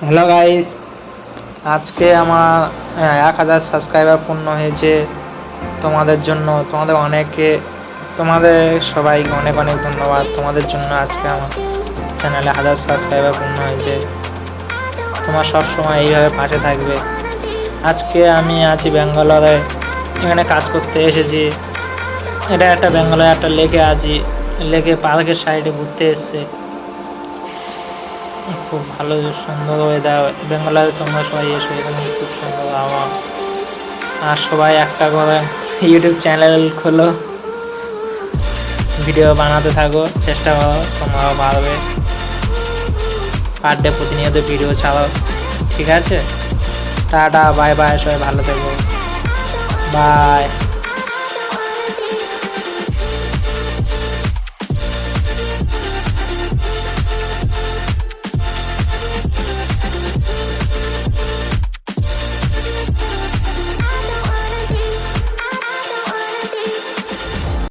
Hello guys, আজকে আমার 1000 subscriber পূর্ণ হয়েছে। তোমাদের জন্য তোমাদের সবাইকে অনেক অনেক ধন্যবাদ। তোমাদের জন্য আজকে আমার চ্যানেলে 1000 সাবস্ক্রাইবার পূর্ণ হয়েছে। তোমার সব সময় এইভাবে পাশে থাকবে। আজকে আমি আছি ব্যাঙ্গালোরে, এখানে কাজ করতে এসেছি। এটা একটা ব্যাঙ্গালোরে একটা লেকে আছি, লেকে পার্কের সাইডে ঘুরতে এসছে। খুব ভালো সুন্দর ওয়েদার বেঙ্গালুরু, তোমরা সবাই এসো, এখানে খুব সুন্দর আবহাওয়া। আর সবাই একটা করে ইউটিউব চ্যানেল খোলো, ভিডিও বানাতে থাকো, চেষ্টা করো, তোমরাও পারবে। পার ডে প্রতিনিয়ত ভিডিও ছাড়ো, ঠিক আছে? টাটা, বাই বাই, সবাই ভালো থেকো, বাই।